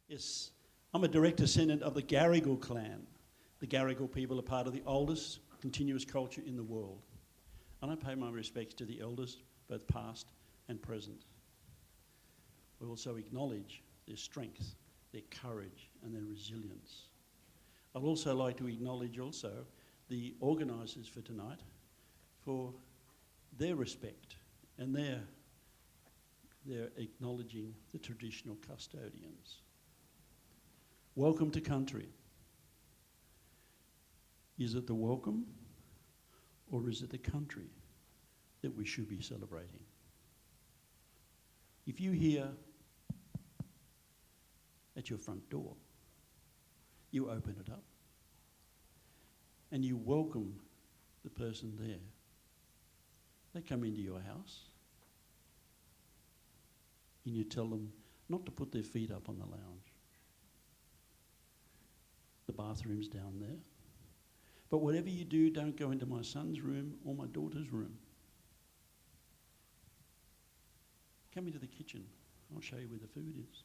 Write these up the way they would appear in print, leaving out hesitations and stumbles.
Yes, I'm a direct descendant of the Garigal clan. The Garigal people are part of the oldest continuous culture in the world. And I pay my respects to the elders, both past and present. We also acknowledge their strength, their courage and their resilience. I'd also like to acknowledge also the organisers for tonight for their respect and their acknowledging the traditional custodians. Welcome to country. Is it the welcome or is it the country that we should be celebrating? If you hear at your front door, you open it up and you welcome the person there. They come into your house and you tell them not to put their feet up on the lounge. The bathroom's down there. But whatever you do, don't go into my son's room or my daughter's room. Come into the kitchen. I'll show you where the food is.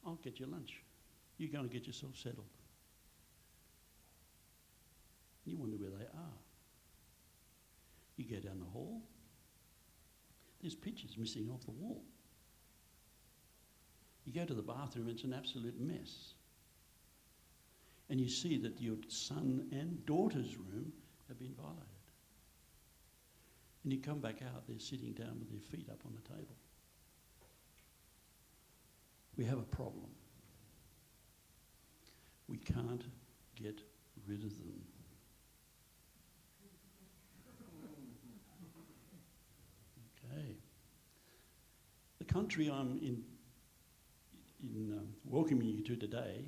I'll get you lunch. You go and get yourself settled. You wonder where they are. You go down the hall. There's pictures missing off the wall. You go to the bathroom, it's an absolute mess. And you see that your son and daughter's room have been violated. And you come back out, they're sitting down with their feet up on the table. We have a problem. We can't get rid of them. Okay. The country I'm in welcoming you to today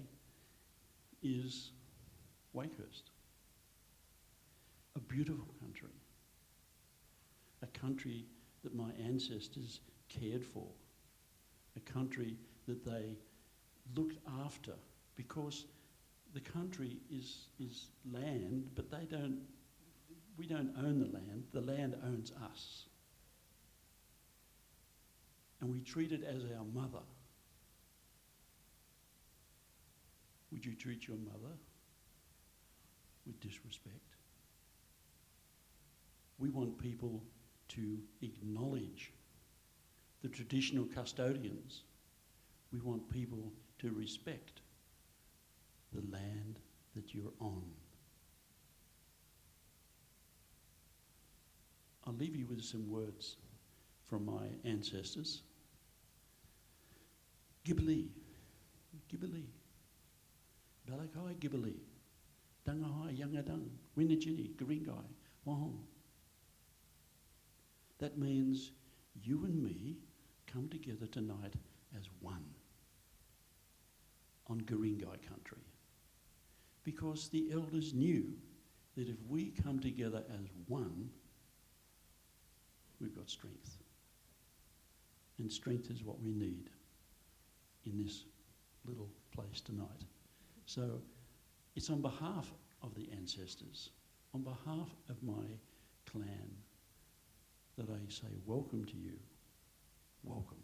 is Wakehurst. A beautiful country. A country that my ancestors cared for. A country that they looked after, because the country is land, but we don't own the land owns us. And we treat it as our mother. Would you treat your mother with disrespect? We want people to acknowledge the traditional custodians. We want people to respect the land that you're on. I'll leave you with some words from my ancestors. Gibali, Gibali, Balakai Gibali, Dangahai Yangadang, Winajini, Garingai, Wahong. That means you and me come together tonight as one on Garingai country. Because the elders knew that if we come together as one, we've got strength. And strength is what we need in this little place tonight. So it's on behalf of the ancestors, on behalf of my clan, that I say welcome to you. Welcome.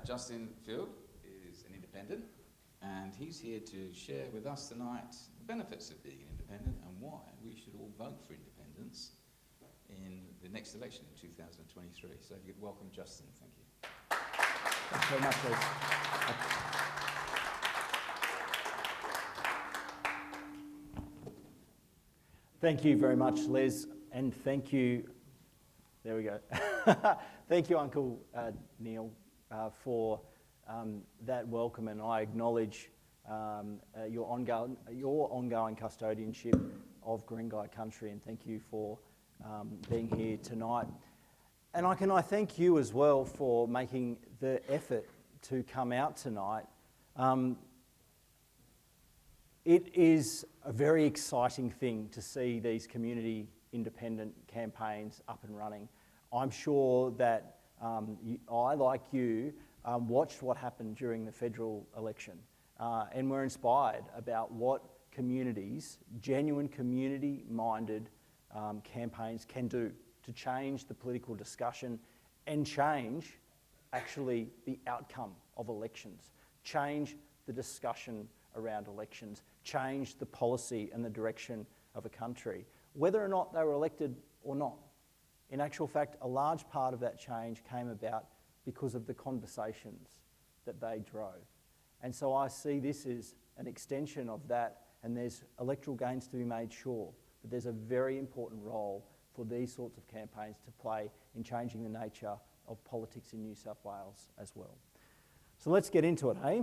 Justin Field is an independent, and he's here to share with us tonight the benefits of being an independent and why we should all vote for independence in the next election in 2023. So if you could welcome Justin, thank you. Thanks very much, Liz. Thank you very much, Liz, and thank you, there we go. Thank you, Uncle Neil, for that welcome, and I acknowledge your ongoing custodianship of Garingai country, and thank you for being here tonight. And I thank you as well for making the effort to come out tonight. It is a very exciting thing to see these community independent campaigns up and running. I'm sure that I, like you, watched what happened during the federal election and were inspired about what communities, genuine community-minded campaigns can do to change the political discussion and change actually the outcome of elections, change the discussion around elections, change the policy and the direction of a country, whether or not they were elected or not. In actual fact, a large part of that change came about because of the conversations that they drove. And so I see this as an extension of that, and there's electoral gains to be made, sure, but there's a very important role for these sorts of campaigns to play in changing the nature of politics in New South Wales as well. So let's get into it, hey?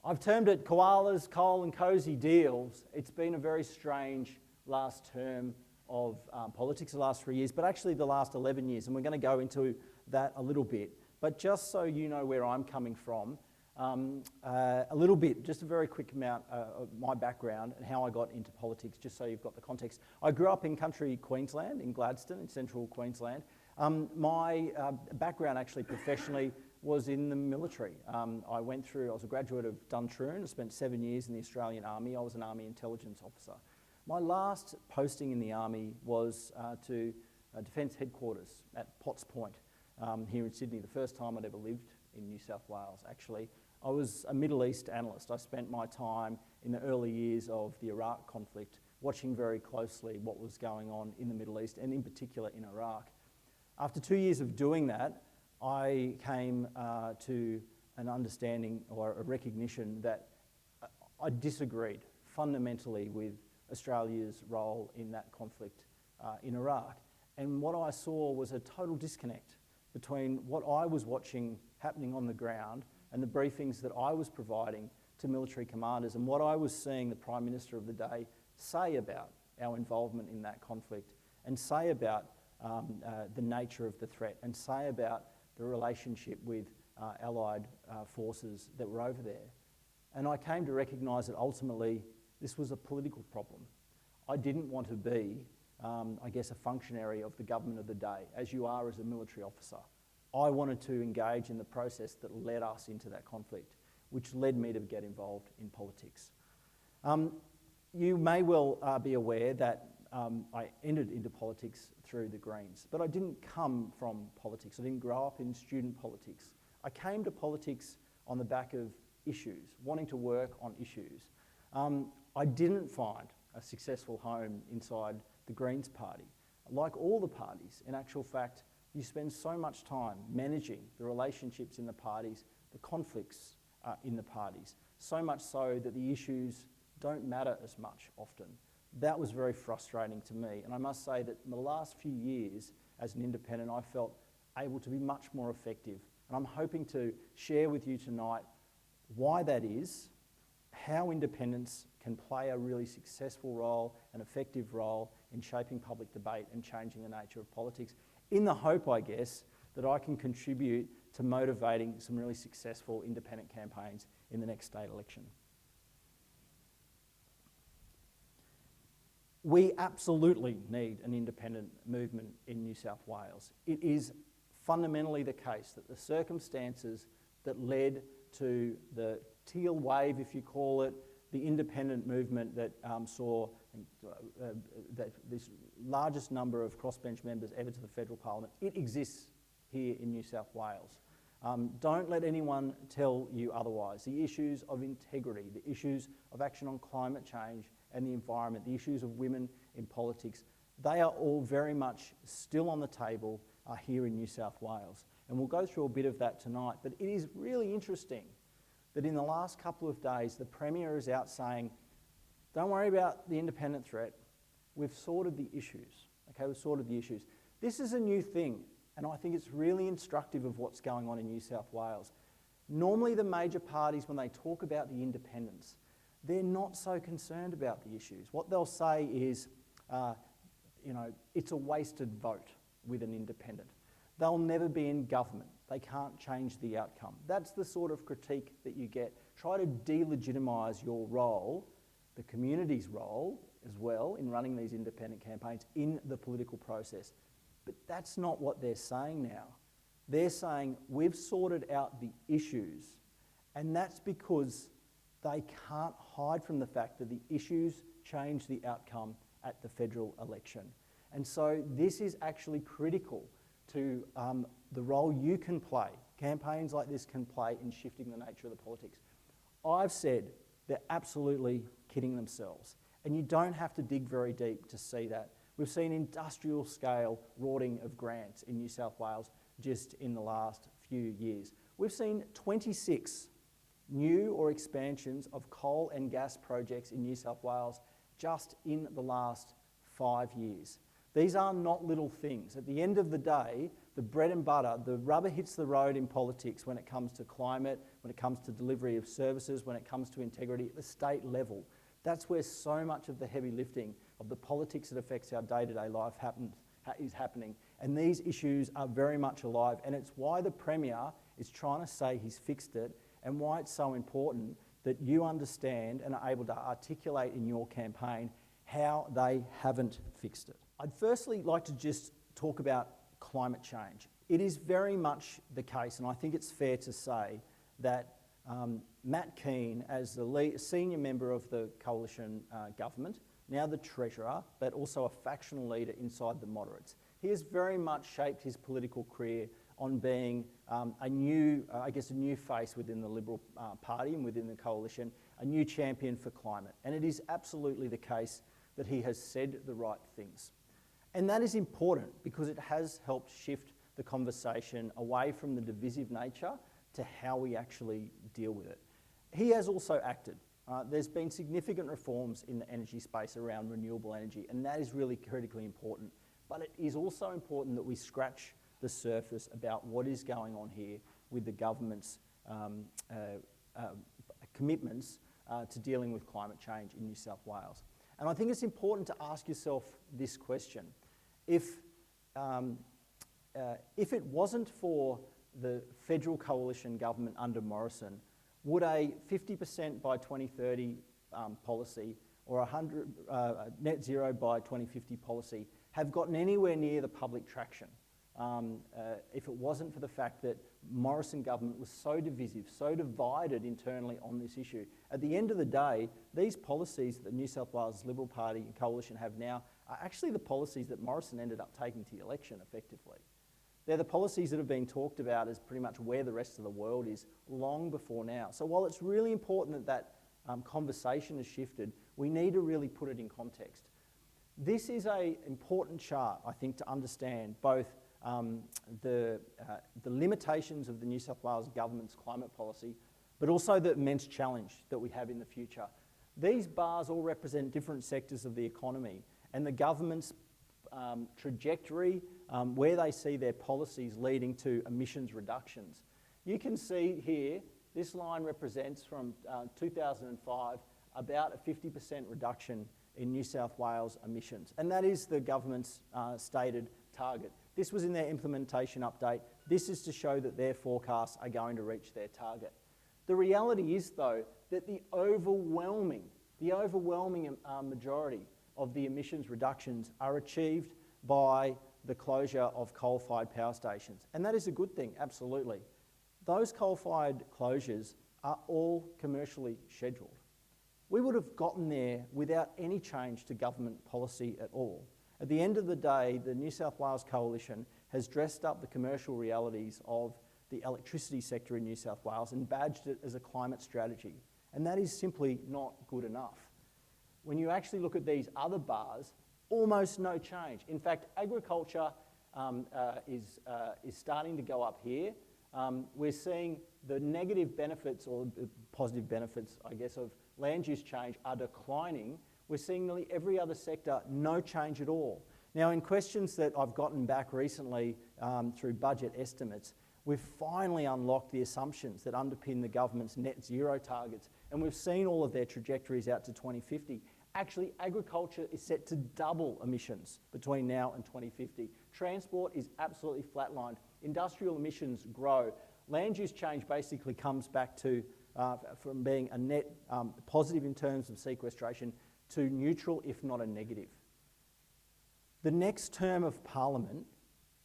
I've termed it koalas, coal and cosy deals. It's been a very strange last term of politics, the last 3 years, but actually the last 11 years, and we're going to go into that a little bit. But just so you know where I'm coming from, a little bit, just a very quick amount of my background and how I got into politics, just so you've got the context. I grew up in country Queensland, in Gladstone, in central Queensland. My background actually professionally was in the military. I was a graduate of Duntroon. I spent 7 years in the Australian Army. I was an Army intelligence officer. My last posting in the Army was to Defence Headquarters at Potts Point here in Sydney, the first time I'd ever lived in New South Wales, actually. I was a Middle East analyst. I spent my time in the early years of the Iraq conflict, watching very closely what was going on in the Middle East, and in particular in Iraq. After 2 years of doing that, I came to an understanding or a recognition that I disagreed fundamentally with Australia's role in that conflict in Iraq. And what I saw was a total disconnect between what I was watching happening on the ground and the briefings that I was providing to military commanders and what I was seeing the Prime Minister of the day say about our involvement in that conflict and say about the nature of the threat and say about the relationship with allied forces that were over there. And I came to recognise that ultimately this was a political problem. I didn't want to be, I guess, a functionary of the government of the day, as you are as a military officer. I wanted to engage in the process that led us into that conflict, which led me to get involved in politics. You may well be aware that I entered into politics through the Greens, but I didn't come from politics. I didn't grow up in student politics. I came to politics on the back of issues, wanting to work on issues. I didn't find a successful home inside the Greens party. Like all the parties, in actual fact, you spend so much time managing the relationships in the parties, the conflicts in the parties, so much so that the issues don't matter as much often. That was very frustrating to me, and I must say that in the last few years as an independent, I felt able to be much more effective, and I'm hoping to share with you tonight why that is, how independents can play a really successful role, an effective role in shaping public debate and changing the nature of politics, in the hope, I guess, that I can contribute to motivating some really successful independent campaigns in the next state election. We absolutely need an independent movement in New South Wales. It is fundamentally the case that the circumstances that led to the Teal wave, if you call it, the independent movement that saw this largest number of crossbench members ever to the federal parliament, it exists here in New South Wales. Don't let anyone tell you otherwise. The issues of integrity, the issues of action on climate change and the environment, the issues of women in politics, they are all very much still on the table here in New South Wales. And we'll go through a bit of that tonight, but it is really interesting that in the last couple of days, the Premier is out saying, don't worry about the independent threat, we've sorted the issues. Okay, we've sorted the issues. This is a new thing, and I think it's really instructive of what's going on in New South Wales. Normally the major parties, when they talk about the independents, they're not so concerned about the issues. What they'll say is, it's a wasted vote with an independent. They'll never be in government. They can't change the outcome. That's the sort of critique that you get. Try to delegitimise your role, the community's role as well, in running these independent campaigns in the political process. But that's not what they're saying now. They're saying we've sorted out the issues, and that's because they can't hide from the fact that the issues change the outcome at the federal election. And so this is actually critical to the role you can play, campaigns like this can play in shifting the nature of the politics. I've said they're absolutely kidding themselves, and you don't have to dig very deep to see that. We've seen industrial scale rorting of grants in New South Wales just in the last few years. We've seen 26 new or expansions of coal and gas projects in New South Wales just in the last 5 years. These are not little things. At the end of the day, the bread and butter, the rubber hits the road in politics when it comes to climate, when it comes to delivery of services, when it comes to integrity at the state level. That's where so much of the heavy lifting of the politics that affects our day-to-day life is happening. And these issues are very much alive, and it's why the Premier is trying to say he's fixed it, and why it's so important that you understand and are able to articulate in your campaign how they haven't fixed it. I'd firstly like to just talk about climate change. It is very much the case, and I think it's fair to say, that Matt Keane, as the senior member of the coalition government, now the Treasurer, but also a factional leader inside the moderates, he has very much shaped his political career on being a new face within the Liberal Party and within the coalition, a new champion for climate. And it is absolutely the case that he has said the right things. And that is important because it has helped shift the conversation away from the divisive nature to how we actually deal with it. He has also acted. There's been significant reforms in the energy space around renewable energy, and that is really critically important. But it is also important that we scratch the surface about what is going on here with the government's commitments to dealing with climate change in New South Wales. And I think it's important to ask yourself this question. If it wasn't for the federal coalition government under Morrison, would a 50% by 2030 policy or 100 net zero by 2050 policy have gotten anywhere near the public traction if it wasn't for the fact that Morrison government was so divisive, so divided internally on this issue? At the end of the day, these policies that the New South Wales Liberal Party and Coalition have now are actually the policies that Morrison ended up taking to the election effectively. They're the policies that have been talked about as pretty much where the rest of the world is long before now. So while it's really important that conversation has shifted, we need to really put it in context. This is an important chart, I think, to understand both the limitations of the New South Wales government's climate policy, but also the immense challenge that we have in the future. These bars all represent different sectors of the economy, and the government's trajectory, where they see their policies leading to emissions reductions. You can see here, this line represents from 2005 about a 50% reduction in New South Wales emissions, and that is the government's stated target. This was in their implementation update. This is to show that their forecasts are going to reach their target. The reality is, though, that the overwhelming majority of the emissions reductions are achieved by the closure of coal-fired power stations. And that is a good thing, absolutely. Those coal-fired closures are all commercially scheduled. We would have gotten there without any change to government policy at all. At the end of the day, the New South Wales Coalition has dressed up the commercial realities of the electricity sector in New South Wales and badged it as a climate strategy. And that is simply not good enough. When you actually look at these other bars, almost no change. In fact, agriculture is starting to go up here. We're seeing the negative benefits, or the positive benefits, I guess, of land use change are declining. We're seeing nearly every other sector, no change at all. Now, in questions that I've gotten back recently through budget estimates, we've finally unlocked the assumptions that underpin the government's net zero targets, and we've seen all of their trajectories out to 2050. Actually, agriculture is set to double emissions between now and 2050. Transport is absolutely flatlined. Industrial emissions grow. Land use change basically comes back to from being a net positive in terms of sequestration to neutral, if not a negative. The next term of Parliament,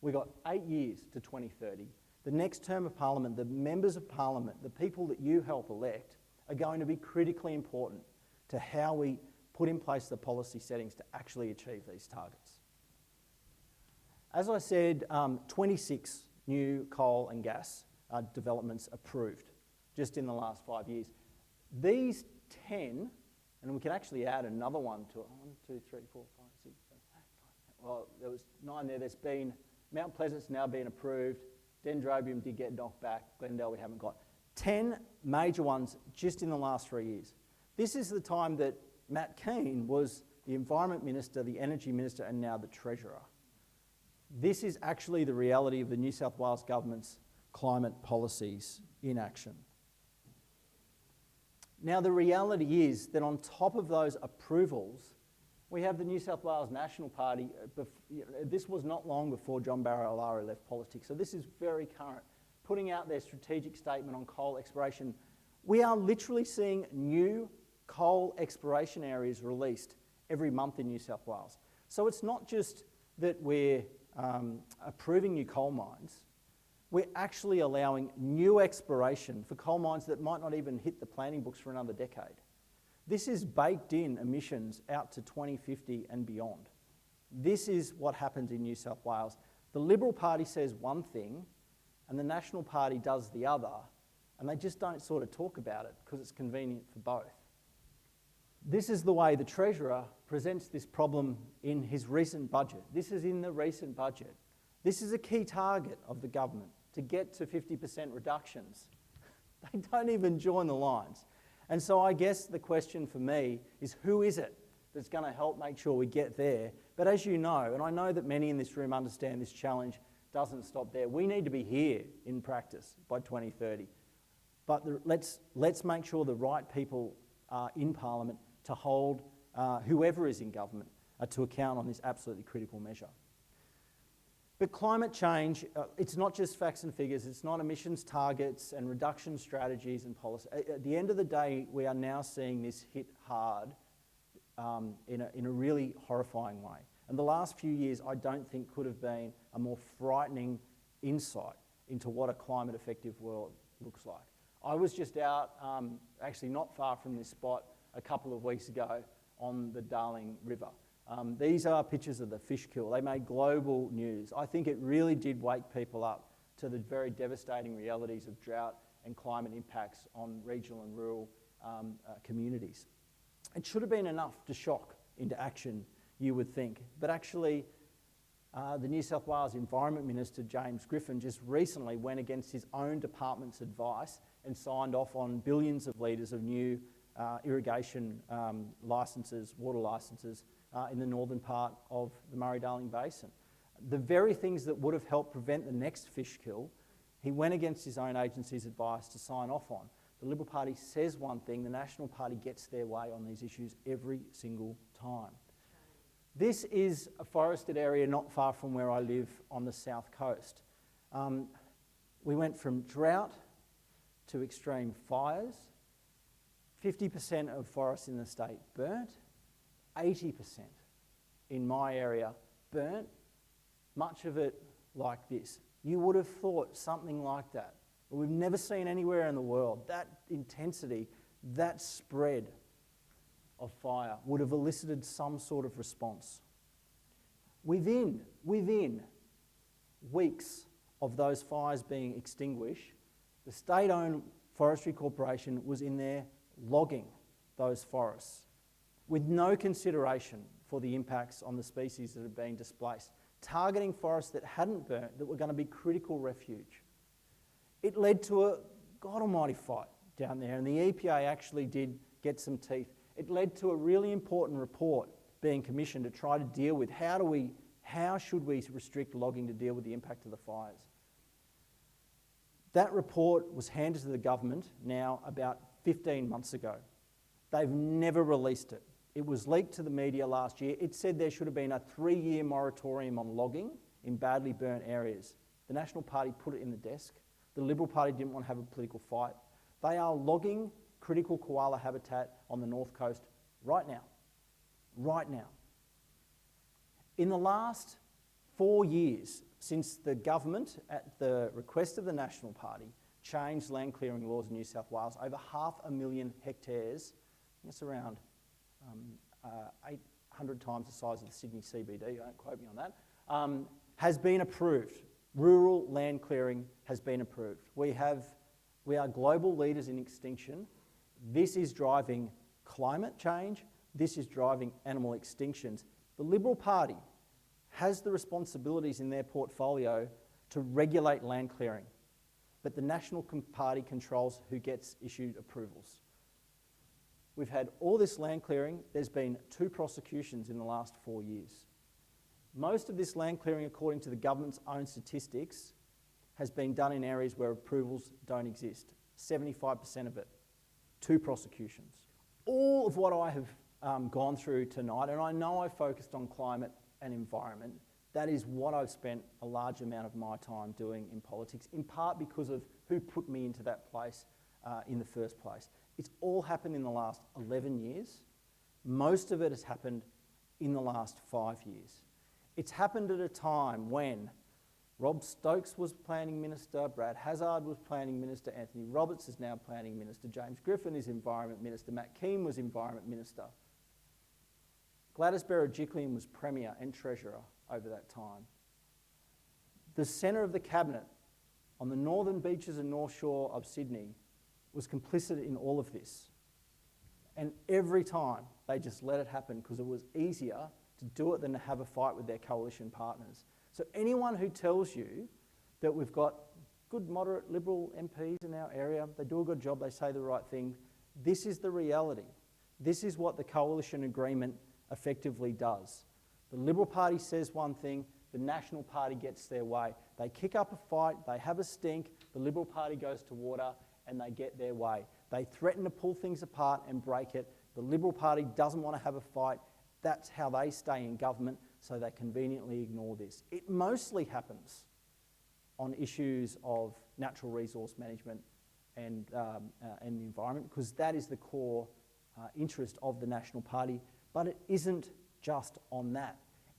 we've got 8 years to 2030. The next term of Parliament, the members of Parliament, the people that you help elect, are going to be critically important to how we put in place the policy settings to actually achieve these targets. As I said, 26 new coal and gas developments approved just in the last 5 years. These 10, and we can actually add another one to it. 1, 2, 3, 4, 5, 6, 7, 8, 9. Well, there was 9 there. There's been, Mount Pleasant's now been approved. Dendrobium did get knocked back. Glendale we haven't got. 10 major ones just in the last 3 years. This is the time that Matt Keane was the Environment Minister, the Energy Minister, and now the Treasurer. This is actually the reality of the New South Wales Government's climate policies in action. Now, the reality is that on top of those approvals, we have the New South Wales National Party. This was not long before John Barilaro left politics, so this is very current, putting out their strategic statement on coal exploration. We are literally seeing new coal exploration areas released every month in New South Wales. So it's not just that we're approving new coal mines, we're actually allowing new exploration for coal mines that might not even hit the planning books for another decade. This is baked in emissions out to 2050 and beyond. This is what happens in New South Wales. The Liberal Party says one thing and the National Party does the other, and they just don't sort of talk about it because it's convenient for both. This is the way the Treasurer presents this problem in his recent budget. This is in the recent budget. This is a key target of the government, to get to 50% reductions. They don't even join the lines. And so I guess the question for me is, who is it that's going to help make sure we get there? But as you know, and I know that many in this room understand this challenge doesn't stop there, we need to be here in practice by 2030. But let's make sure the right people are in Parliament to hold whoever is in government to account on this absolutely critical measure. But climate change, it's not just facts and figures, it's not emissions targets and reduction strategies and policy. At the end of the day, we are now seeing this hit hard in a really horrifying way. And the last few years, I don't think could have been a more frightening insight into what a climate effective world looks like. I was just out, actually not far from this spot, a couple of weeks ago on the Darling River. These are pictures of the fish kill. They made global news. I think it really did wake people up to the very devastating realities of drought and climate impacts on regional and rural communities. It should have been enough to shock into action, you would think. But actually, the New South Wales Environment Minister, James Griffin, just recently went against his own department's advice and signed off on billions of litres of new irrigation licences, water licences, in the northern part of the Murray-Darling Basin. The very things that would have helped prevent the next fish kill, he went against his own agency's advice to sign off on. The Liberal Party says one thing, the National Party gets their way on these issues every single time. This is a forested area not far from where I live on the south coast. We went from drought to extreme fires, 50% of forests in the state burnt, 80% in my area burnt, much of it like this. You would have thought something like that. We've never seen anywhere in the world that intensity, that spread of fire would have elicited some sort of response. Within weeks of those fires being extinguished, the state-owned Forestry Corporation was in there logging those forests with no consideration for the impacts on the species that had been displaced, targeting forests that hadn't burnt, that were going to be critical refuge. It led to a God almighty fight down there, and the EPA actually did get some teeth. It led to a really important report being commissioned to try to deal with how should we restrict logging to deal with the impact of the fires. That report was handed to the government now about 15 months ago. They've never released it. It was leaked to the media last year. It said there should have been a 3-year moratorium on logging in badly burnt areas. The National Party put it in the desk. The Liberal Party didn't want to have a political fight. They are logging critical koala habitat on the north coast right now. Right now. In the last 4 years, since the government, at the request of the National Party, changed land clearing laws in New South Wales. Over 500,000 hectares, that's around 800 times the size of the Sydney CBD, don't quote me on that, has been approved. Rural land clearing has been approved. We are global leaders in extinction. This is driving climate change. This is driving animal extinctions. The Liberal Party has the responsibilities in their portfolio to regulate land clearing, but the National Party controls who gets issued approvals. We've had all this land clearing. There's been 2 prosecutions in the last 4 years. Most of this land clearing, according to the government's own statistics, has been done in areas where approvals don't exist. 75% of it. 2 prosecutions. All of what I have gone through tonight, and I know I focused on climate and environment, that is what I've spent a large amount of my time doing in politics, in part because of who put me into that place in the first place. It's all happened in the last 11 years. Most of it has happened in the last 5 years. It's happened at a time when Rob Stokes was Planning Minister, Brad Hazzard was Planning Minister, Anthony Roberts is now Planning Minister, James Griffin is Environment Minister, Matt Keane was Environment Minister. Gladys Berejiklian was Premier and Treasurer over that time. The centre of the cabinet on the northern beaches and north shore of Sydney was complicit in all of this. And every time they just let it happen because it was easier to do it than to have a fight with their coalition partners. So anyone who tells you that we've got good, moderate, Liberal MPs in our area, they do a good job, they say the right thing, this is the reality. This is what the coalition agreement effectively does. The Liberal Party says one thing, the National Party gets their way. They kick up a fight, they have a stink, the Liberal Party goes to water and they get their way. They threaten to pull things apart and break it. The Liberal Party doesn't want to have a fight. That's how they stay in government, so they conveniently ignore this. It mostly happens on issues of natural resource management and the environment, because that is the core interest of the National Party, but it isn't just on that.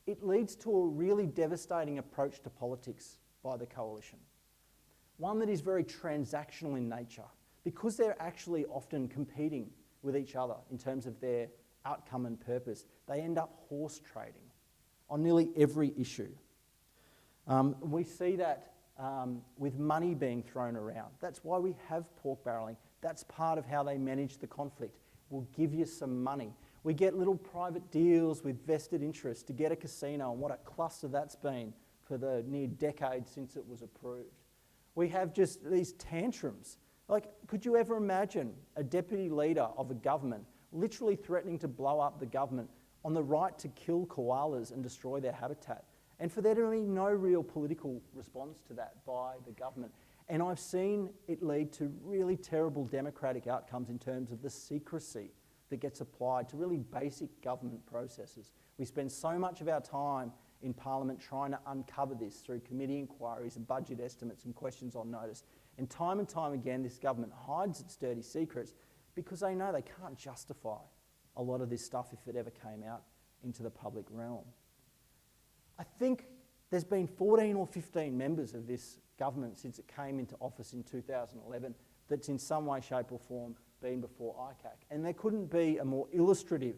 It leads to a really devastating approach to politics by the coalition, one that is very transactional in nature, because they're actually often competing with each other in terms of their outcome and purpose. They end up horse trading on nearly every issue. We see that with money being thrown around. That's why we have pork barrelling. That's part of how they manage the conflict. We'll give you some money. We get little private deals with vested interests to get a casino, and what a cluster that's been for the near decade since it was approved. We have just these tantrums. Like, could you ever imagine a deputy leader of a government literally threatening to blow up the government on the right to kill koalas and destroy their habitat, and for there to be no real political response to that by the government? And I've seen it lead to really terrible democratic outcomes in terms of the secrecy that gets applied to really basic government processes. We spend so much of our time in Parliament trying to uncover this through committee inquiries and budget estimates and questions on notice. And time again, this government hides its dirty secrets because they know they can't justify a lot of this stuff if it ever came out into the public realm. I think there's been 14 or 15 members of this government since it came into office in 2011 that's in some way, shape or form been before ICAC. And there couldn't be a more illustrative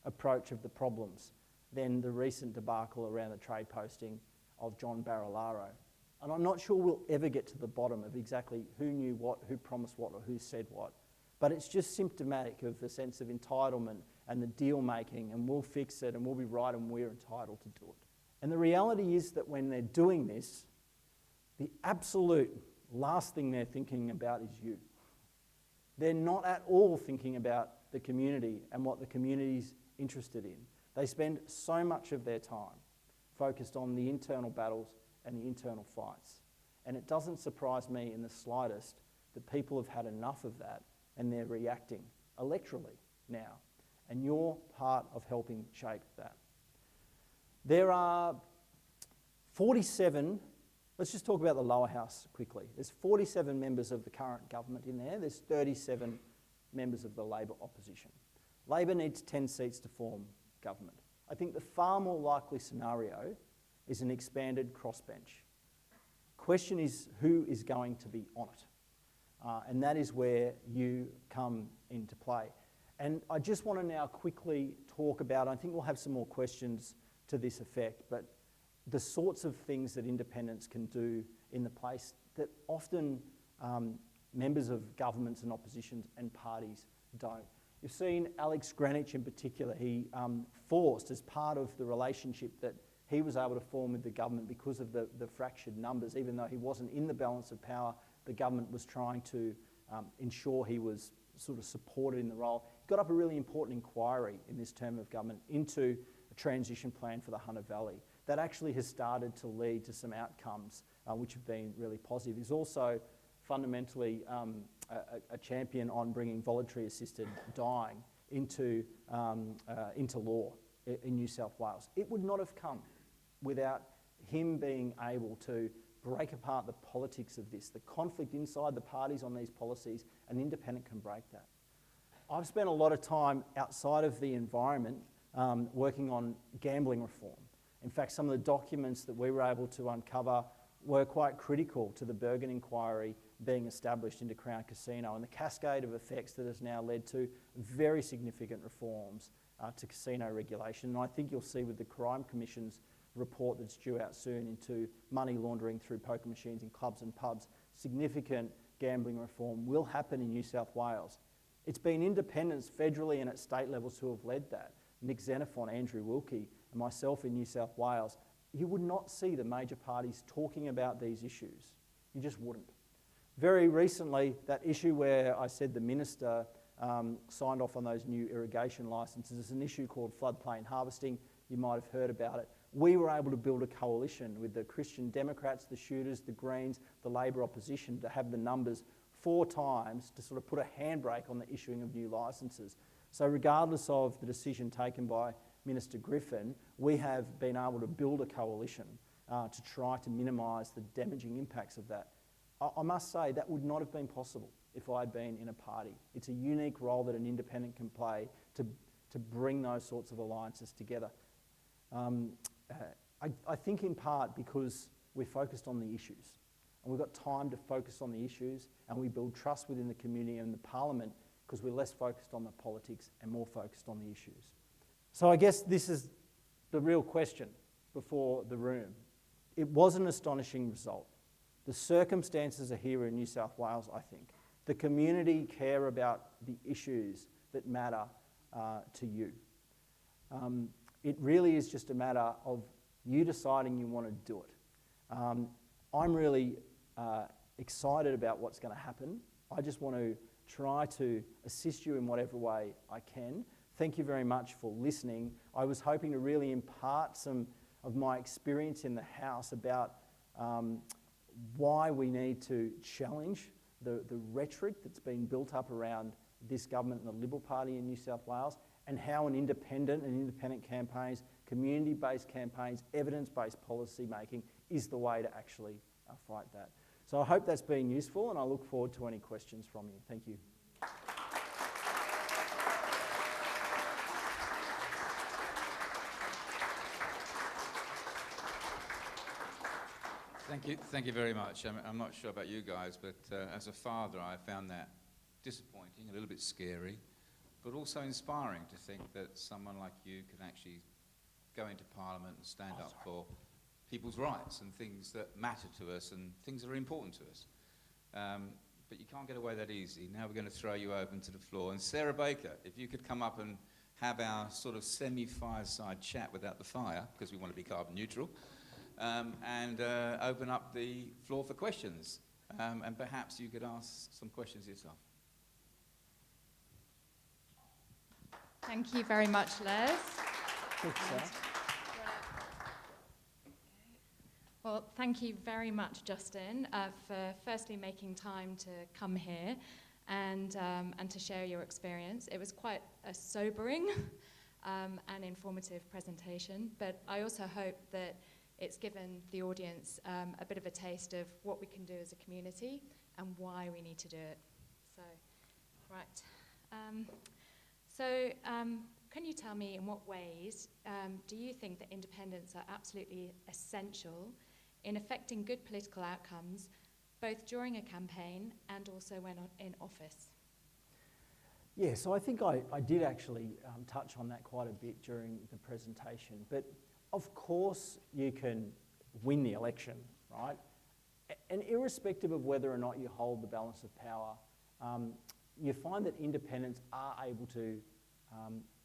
approach of the problems than the recent debacle around the trade posting of John Barilaro. And I'm not sure we'll ever get to the bottom of exactly who knew what, who promised what, or who said what. But it's just symptomatic of the sense of entitlement and the deal making, and we'll fix it and we'll be right and we're entitled to do it. And the reality is that when they're doing this, the absolute last thing they're thinking about is you. They're not at all thinking about the community and what the community's interested in. They spend so much of their time focused on the internal battles and the internal fights. And it doesn't surprise me in the slightest that people have had enough of that and they're reacting electorally now. And you're part of helping shape that. There are 47, let's just talk about the lower house quickly. There's 47 members of the current government in there. There's 37 members of the Labor opposition. Labor needs 10 seats to form government. I think the far more likely scenario is an expanded crossbench. Question is, who is going to be on it? And that is where you come into play. And I just want to now quickly talk about, I think we'll have some more questions to this effect, but the sorts of things that independents can do in the place that often members of governments and oppositions and parties don't. You've seen Alex Greenwich in particular. He forced, as part of the relationship that he was able to form with the government because of the fractured numbers, even though he wasn't in the balance of power, the government was trying to ensure he was sort of supported in the role. He got up a really important inquiry in this term of government into a transition plan for the Hunter Valley. That actually has started to lead to some outcomes which have been really positive. He's also fundamentally a champion on bringing voluntary assisted dying into law in New South Wales. It would not have come without him being able to break apart the politics of this, the conflict inside the parties on these policies. An independent can break that. I've spent a lot of time outside of the environment working on gambling reform. In fact, some of the documents that we were able to uncover were quite critical to the Bergen inquiry being established into Crown Casino and the cascade of effects that has now led to very significant reforms to casino regulation. And I think you'll see with the Crime Commission's report that's due out soon into money laundering through poker machines in clubs and pubs, significant gambling reform will happen in New South Wales. It's been independents federally and at state levels who have led that. Nick Xenophon, Andrew Wilkie, and myself in New South Wales. You would not see the major parties talking about these issues. You just wouldn't. Very recently, that issue where I said the minister signed off on those new irrigation licences is an issue called floodplain harvesting. You might have heard about it. We were able to build a coalition with the Christian Democrats, the Shooters, the Greens, the Labor opposition to have the numbers 4 times to sort of put a handbrake on the issuing of new licences. So regardless of the decision taken by Minister Griffin, we have been able to build a coalition to try to minimise the damaging impacts of that. I must say that would not have been possible if I had been in a party. It's a unique role that an independent can play to bring those sorts of alliances together. I think in part because we're focused on the issues and we've got time to focus on the issues and we build trust within the community and the parliament because we're less focused on the politics and more focused on the issues. So I guess this is the real question before the room. It was an astonishing result. The circumstances are here in New South Wales, I think. The community care about the issues that matter to you. It really is just a matter of you deciding you want to do it. I'm really excited about what's going to happen. I just want to try to assist you in whatever way I can. Thank you very much for listening. I was hoping to really impart some of my experience in the House about why we need to challenge the rhetoric that's been built up around this government and the Liberal Party in New South Wales, and how an independent campaigns, community-based campaigns, evidence-based policy making is the way to actually fight that. So I hope that's been useful and I look forward to any questions from you. Thank you. Thank you very much. I'm not sure about you guys, but as a father, I found that disappointing, a little bit scary, but also inspiring to think that someone like you can actually go into Parliament and stand up for people's rights and things that matter to us and things that are important to us. But you can't get away that easy. Now we're going to throw you open to the floor. And Sarah Baker, if you could come up and have our sort of semi-fireside chat without the fire, because we want to be carbon neutral, and open up the floor for questions. And perhaps you could ask some questions yourself. Thank you very much, Les. Well, thank you very much, Justin, for firstly making time to come here and to share your experience. It was quite a sobering and informative presentation, but I also hope that it's given the audience a bit of a taste of what we can do as a community and why we need to do it. So, right. Can you tell me in what ways do you think that independents are absolutely essential in affecting good political outcomes both during a campaign and also when in office? Yeah, so I think I did actually touch on that quite a bit during the presentation. But of course you can win the election, right? And irrespective of whether or not you hold the balance of power, you find that independents are able to,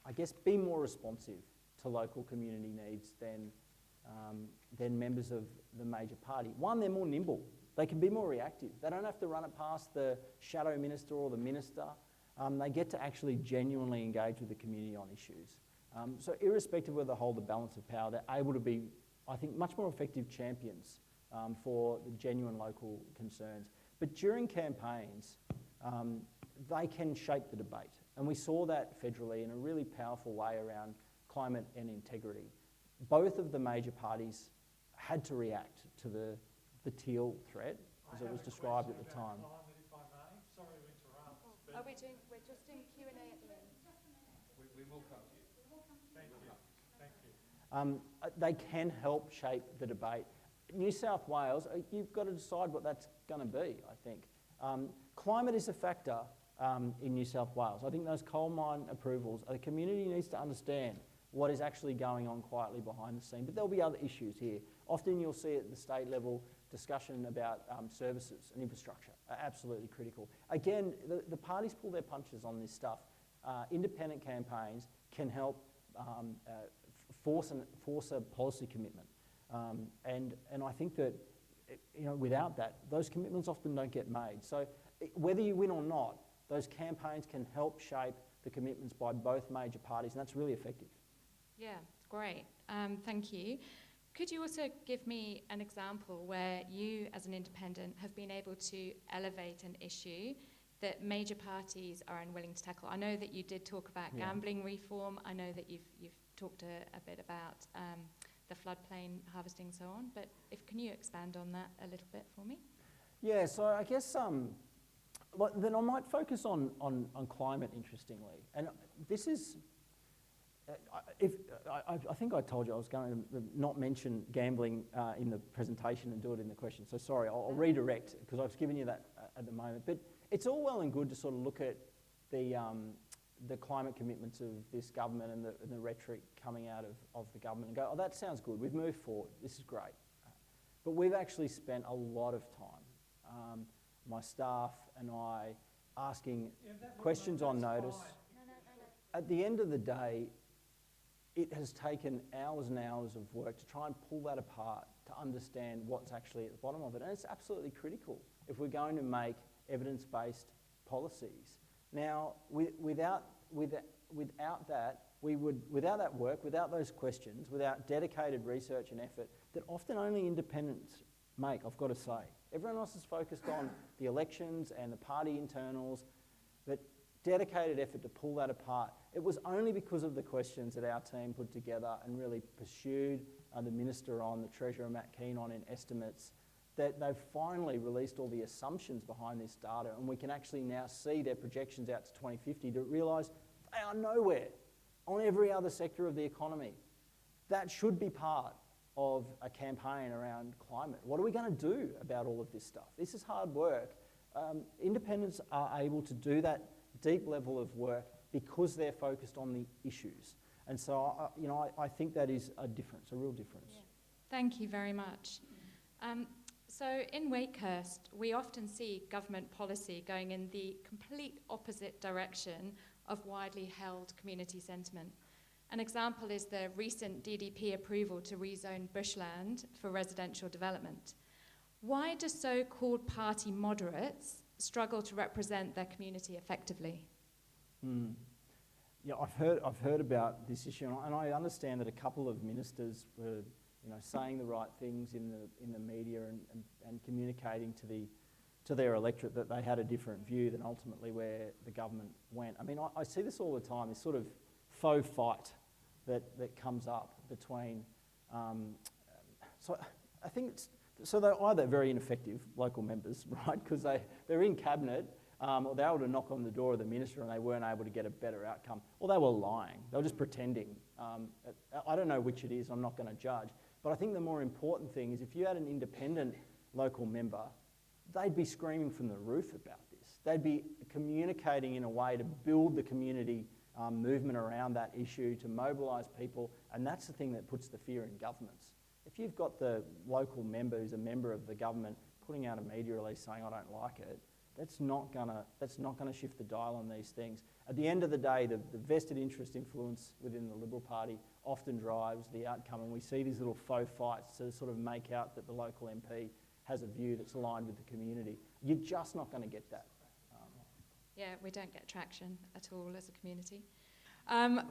I guess, be more responsive to local community needs than members of the major party. One, they're more nimble. They can be more reactive. They don't have to run it past the shadow minister or the minister. They get to actually genuinely engage with the community on issues. So irrespective of whether they hold the balance of power, they're able to be, I think, much more effective champions for the genuine local concerns. But during campaigns, they can shape the debate. And we saw that federally in a really powerful way around climate and integrity. Both of the major parties had to react to the Teal threat, as it was described at the time. We're just doing Q&A at the end. We will come to you. Thank you. They can help shape the debate. New South Wales, you've got to decide what that's going to be, I think. Climate is a factor in New South Wales. I think those coal mine approvals, the community needs to understand what is actually going on quietly behind the scene. But there'll be other issues here. Often you'll see at the state level discussion about services and infrastructure are absolutely critical. Again, the parties pull their punches on this stuff. Independent campaigns can help force a policy commitment. And I think that, without that, those commitments often don't get made. So whether you win or not, those campaigns can help shape the commitments by both major parties, and that's really effective. Yeah, great. Thank you. Could you also give me an example where you, as an independent, have been able to elevate an issue that major parties are unwilling to tackle? I know that you did talk about gambling reform. I know that you've talked a bit about the floodplain harvesting and so on, but can you expand on that a little bit for me? Yeah, so I guess then I might focus on climate, interestingly. And this is, I think I told you I was going to not mention gambling in the presentation and do it in the question. So sorry, I'll redirect because I've given you that at the moment. But it's all well and good to sort of look at the climate commitments of this government and the rhetoric coming out of the government and go, oh, that sounds good. We've moved forward. This is great. But we've actually spent a lot of time, my staff and I, asking questions on notice. At the end of the day, it has taken hours and hours of work to try and pull that apart to understand what's actually at the bottom of it. And it's absolutely critical if we're going to make evidence-based policies. Now, without that work, without those questions, without dedicated research and effort that often only independents make, I've got to say. Everyone else is focused on the elections and the party internals, but dedicated effort to pull that apart. It was only because of the questions that our team put together and really pursued the Minister on, the Treasurer Matt Keane on in estimates, that they've finally released all the assumptions behind this data, and we can actually now see their projections out to 2050 to realise they are nowhere on every other sector of the economy. That should be part of a campaign around climate. What are we going to do about all of this stuff? This is hard work. Independents are able to do that deep level of work because they're focused on the issues. And so, I think that is a difference, a real difference. Yeah. Thank you very much. So in Wakehurst, we often see government policy going in the complete opposite direction of widely held community sentiment. An example is the recent DDP approval to rezone bushland for residential development. Why do so-called party moderates struggle to represent their community effectively? Yeah, I've heard about this issue, and I understand that a couple of ministers were, saying the right things in the media and communicating to their electorate that they had a different view than ultimately where the government went. I mean, I see this all the time. This sort of faux fight that comes up between. So I think they're either very ineffective local members, right? Because they're in cabinet. Or they were able to knock on the door of the minister and they weren't able to get a better outcome. Or they were lying. They were just pretending. I don't know which it is. I'm not going to judge. But I think the more important thing is if you had an independent local member, they'd be screaming from the roof about this. They'd be communicating in a way to build the community movement around that issue, to mobilise people, and that's the thing that puts the fear in governments. If you've got the local member who's a member of the government putting out a media release saying, I don't like it, that's not gonna shift the dial on these things. At the end of the day, the vested interest influence within the Liberal Party often drives the outcome, and we see these little faux fights to sort of make out that the local MP has a view that's aligned with the community. You're just not going to get that. Yeah, we don't get traction at all as a community.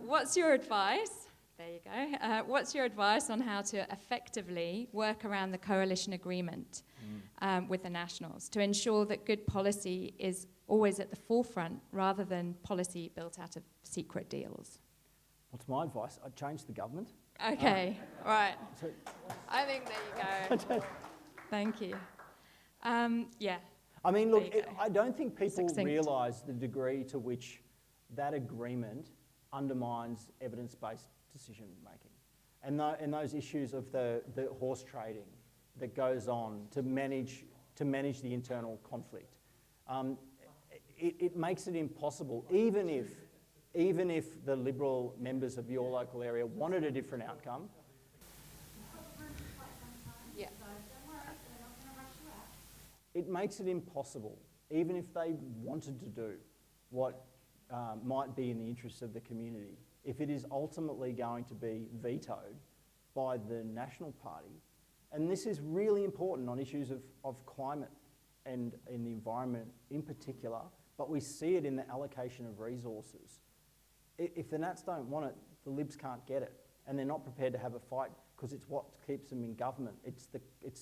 What's your advice? There you go. What's your advice on how to effectively work around the coalition agreement with the Nationals to ensure that good policy is always at the forefront rather than policy built out of secret deals? What's my advice? I'd change the government. Okay, right. So, I think there you go. Thank you. Yeah. I mean, look, I don't think people Succinct. realise the degree to which that agreement undermines evidence-based decision making, and those issues of the horse trading that goes on to manage the internal conflict. It makes it impossible, even if the Liberal members of your local area wanted a different outcome. Yeah. It makes it impossible, even if they wanted to do what might be in the interests of the community, if it is ultimately going to be vetoed by the National Party. And this is really important on issues of climate and in the environment in particular, but we see it in the allocation of resources. If the Nats don't want it, the Libs can't get it, and they're not prepared to have a fight because it's what keeps them in government. It's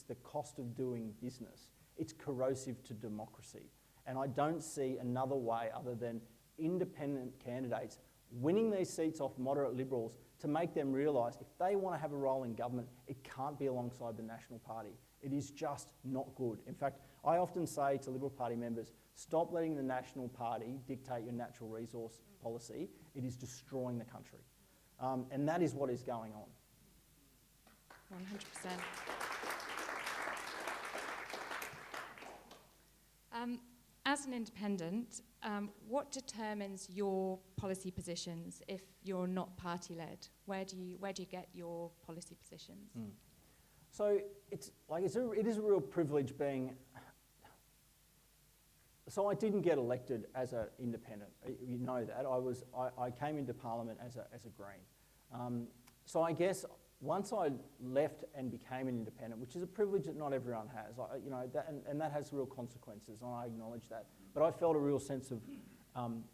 the cost of doing business. It's corrosive to democracy. And I don't see another way other than independent candidates winning these seats off moderate Liberals to make them realise if they want to have a role in government, it can't be alongside the National Party. It is just not good. In fact, I often say to Liberal Party members, stop letting the National Party dictate your natural resource policy. It is destroying the country. And that is what is going on. 100%. As an independent, what determines your policy positions if you're not party-led? Where do you get your policy positions? So it is a real privilege being. So I didn't get elected as an independent. You know that I came into Parliament as a Green. So I guess once I left and became an independent, which is a privilege that not everyone has, that has real consequences, and I acknowledge that. But I felt a real sense of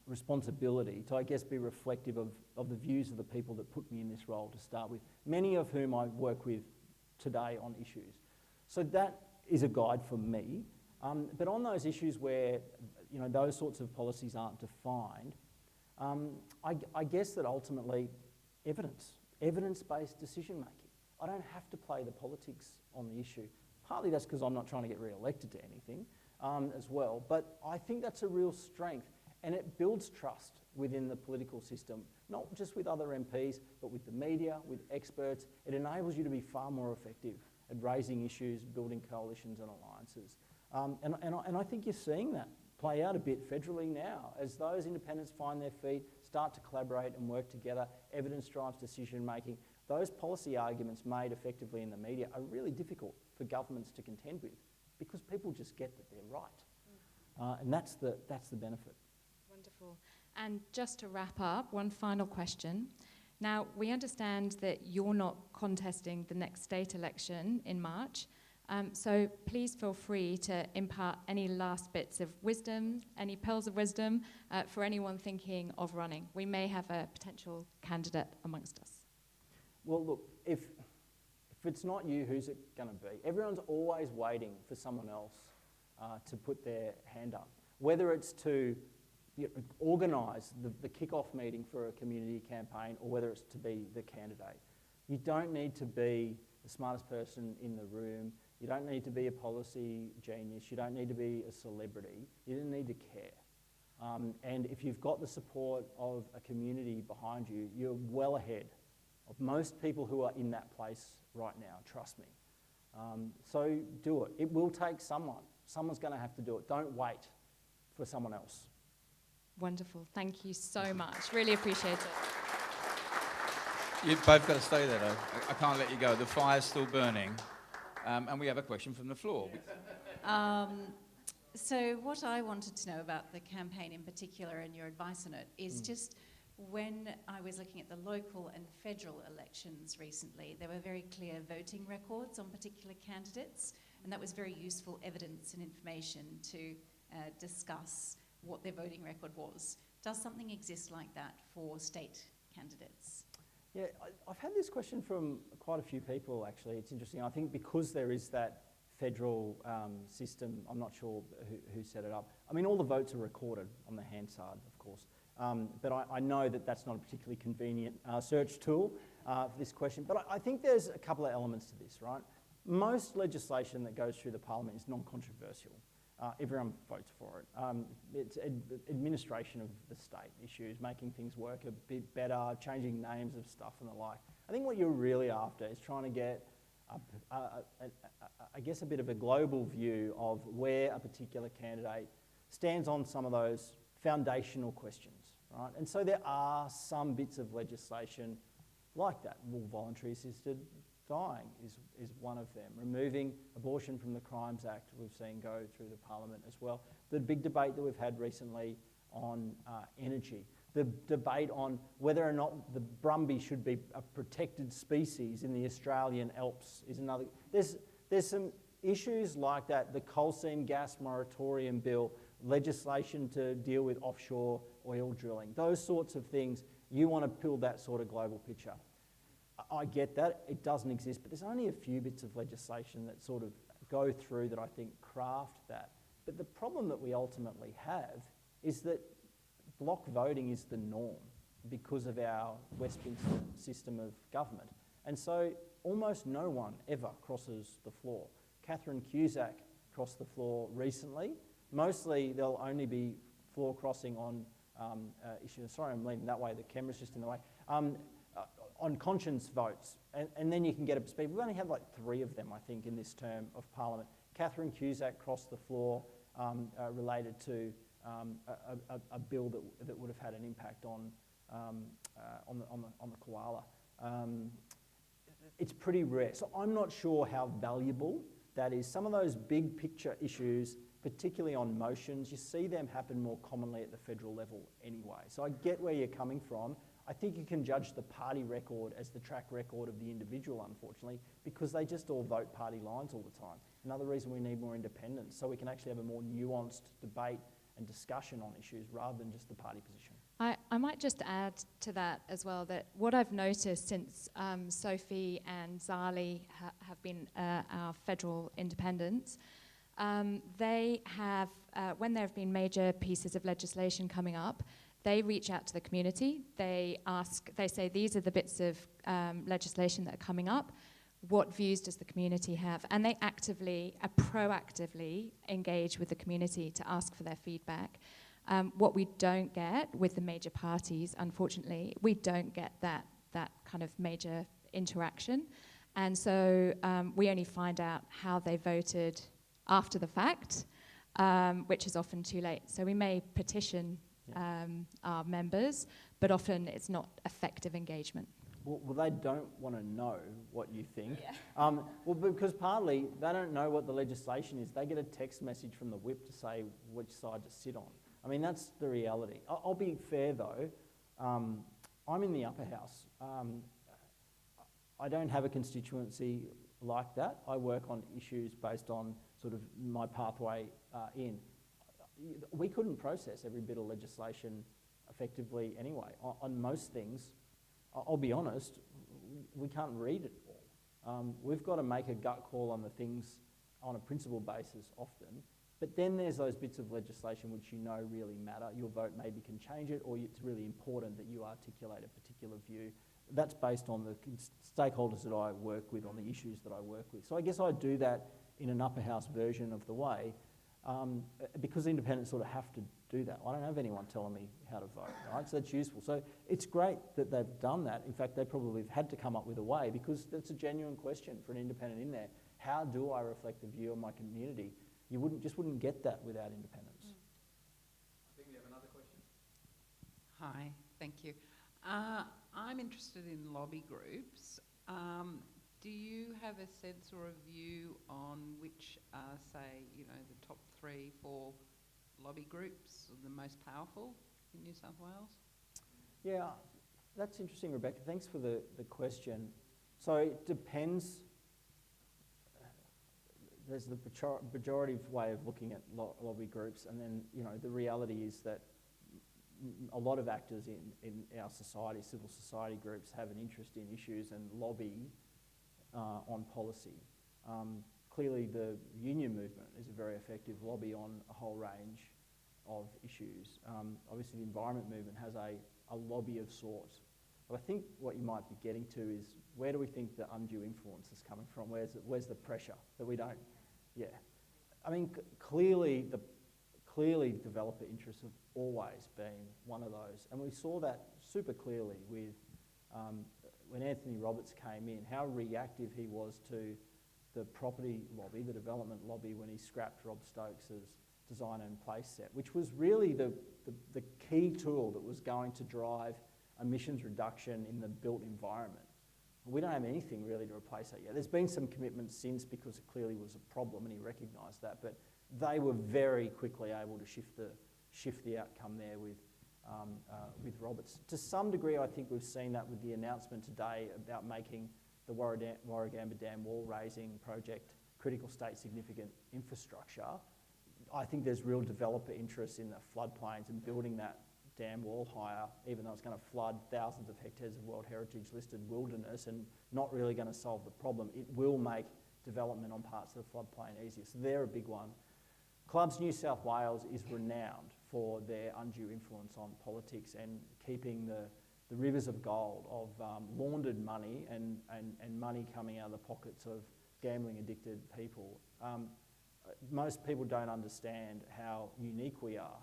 responsibility to, I guess, be reflective of the views of the people that put me in this role to start with, many of whom I work with today on issues. So that is a guide for me. But on those issues where those sorts of policies aren't defined, I guess that ultimately evidence-based decision-making. I don't have to play the politics on the issue. Partly that's because I'm not trying to get re-elected to anything as well, but I think that's a real strength, and it builds trust within the political system, not just with other MPs, but with the media, with experts. It enables you to be far more effective at raising issues, building coalitions and alliances. And I think you're seeing that play out a bit federally now. As those independents find their feet, start to collaborate and work together, evidence drives decision making. Those policy arguments made effectively in the media are really difficult for governments to contend with because people just get that they're right. And that's the benefit. Wonderful. And just to wrap up, one final question. Now, we understand that you're not contesting the next state election in March. So please feel free to impart any last bits of wisdom, any pearls of wisdom for anyone thinking of running. We may have a potential candidate amongst us. Well, look, if it's not you, who's it going to be? Everyone's always waiting for someone else to put their hand up, whether it's to organise the kick-off meeting for a community campaign or whether it's to be the candidate. You don't need to be the smartest person in the room. You don't need to be a policy genius. You don't need to be a celebrity. You don't need to care. And if you've got the support of a community behind you, you're well ahead of most people who are in that place right now, trust me. So do it. It will take someone. Someone's going to have to do it. Don't wait for someone else. Wonderful. Thank you so much. Really appreciate it. You've both got to stay there, though. I can't let you go. The fire's still burning. And we have a question from the floor. So what I wanted to know about the campaign in particular and your advice on it is just when I was looking at the local and federal elections recently, there were very clear voting records on particular candidates, and that was very useful evidence and information to discuss what their voting record was. Does something exist like that for state candidates? Yeah, I've had this question from quite a few people, actually. It's interesting. I think because there is that federal system, I'm not sure who set it up. I mean, all the votes are recorded on the Hansard, of course. But I know that that's not a particularly convenient search tool for this question. But I think there's a couple of elements to this, right? Most legislation that goes through the parliament is non-controversial. Everyone votes for it. It's administration of the state issues, making things work a bit better, changing names of stuff and the like. I think what you're really after is trying to get, I guess, a bit of a global view of where a particular candidate stands on some of those foundational questions, right? And so there are some bits of legislation like that. Well, voluntary assisted dying is one of them. Removing abortion from the Crimes Act, we've seen go through the Parliament as well. The big debate that we've had recently on energy. The debate on whether or not the brumby should be a protected species in the Australian Alps is another. There's some issues like that. The coal seam gas moratorium bill, legislation to deal with offshore oil drilling. Those sorts of things, you want to build that sort of global picture. I get that, it doesn't exist, but there's only a few bits of legislation that sort of go through that I think craft that. But the problem that we ultimately have is that block voting is the norm because of our Westminster system of government. And so almost no one ever crosses the floor. Catherine Cusack crossed the floor recently. Mostly they'll only be floor crossing on issues. Sorry, I'm leaning that way, the camera's just in the way. On conscience votes, and then you can get up to speed. We've only had like 3 of them, I think, in this term of Parliament. Catherine Cusack crossed the floor related to a bill that would have had an impact on the koala. It's pretty rare, so I'm not sure how valuable that is. Some of those big picture issues, particularly on motions, you see them happen more commonly at the federal level anyway. So I get where you're coming from. I think you can judge the party record as the track record of the individual, unfortunately, because they just all vote party lines all the time. Another reason we need more independence, so we can actually have a more nuanced debate and discussion on issues rather than just the party position. I might just add to that as well that what I've noticed since Sophie and Zali have been our federal independents, they have, when there have been major pieces of legislation coming up, they reach out to the community. They say, these are the bits of legislation that are coming up. What views does the community have? And they proactively engage with the community to ask for their feedback. What we don't get with the major parties, unfortunately, we don't get that kind of major interaction. And so we only find out how they voted after the fact, which is often too late. So we may petition our members, but often it's not effective engagement. Well, they don't want to know what you think. Yeah. Well, because partly they don't know what the legislation is. They get a text message from the whip to say which side to sit on. I mean, that's the reality. I'll be fair, though. I'm in the upper house. I don't have a constituency like that. I work on issues based on sort of my pathway in. We couldn't process every bit of legislation effectively anyway. On most things, I'll be honest, we can't read it all. We've got to make a gut call on the things on a principle basis often, but then there's those bits of legislation which you know really matter. Your vote maybe can change it, or it's really important that you articulate a particular view. That's based on the stakeholders that I work with, on the issues that I work with. So I guess I do that in an upper house version of the way, because independents sort of have to do that. I don't have anyone telling me how to vote, right? So that's useful. So it's great that they've done that. In fact, they probably have had to come up with a way, because that's a genuine question for an independent in there. How do I reflect the view of my community? You wouldn't get that without independence. I think we have another question. Hi, thank you. I'm interested in lobby groups. Do you have a sense or a view on which are, say, the top 3, 4 lobby groups, the most powerful in New South Wales? Yeah, that's interesting, Rebecca. Thanks for the question. So it depends. There's the pejorative way of looking at lobby groups, and then the reality is that a lot of actors in our society, civil society groups, have an interest in issues and lobby on policy. Clearly, the union movement is a very effective lobby on a whole range of issues. Obviously, the environment movement has a lobby of sorts. But I think what you might be getting to is, where do we think the undue influence is coming from? Where's the pressure that we don't? Yeah. I mean, clearly developer interests have always been one of those. And we saw that super clearly with when Anthony Roberts came in, how reactive he was to the property lobby, the development lobby, when he scrapped Rob Stokes' design and place set, which was really the key tool that was going to drive emissions reduction in the built environment. We don't have anything really to replace that yet. There's been some commitments since, because it clearly was a problem and he recognised that, but they were very quickly able to shift the outcome there with Roberts. To some degree, I think we've seen that with the announcement today about making the Warragamba Dam wall raising project critical state significant infrastructure. I think there's real developer interest in the floodplains and building that dam wall higher, even though it's going to flood thousands of hectares of World Heritage listed wilderness and not really going to solve the problem. It will make development on parts of the floodplain easier. So they're a big one. Clubs New South Wales is renowned for their undue influence on politics and keeping the rivers of gold of laundered money and money coming out of the pockets of gambling addicted people. Most people don't understand how unique we are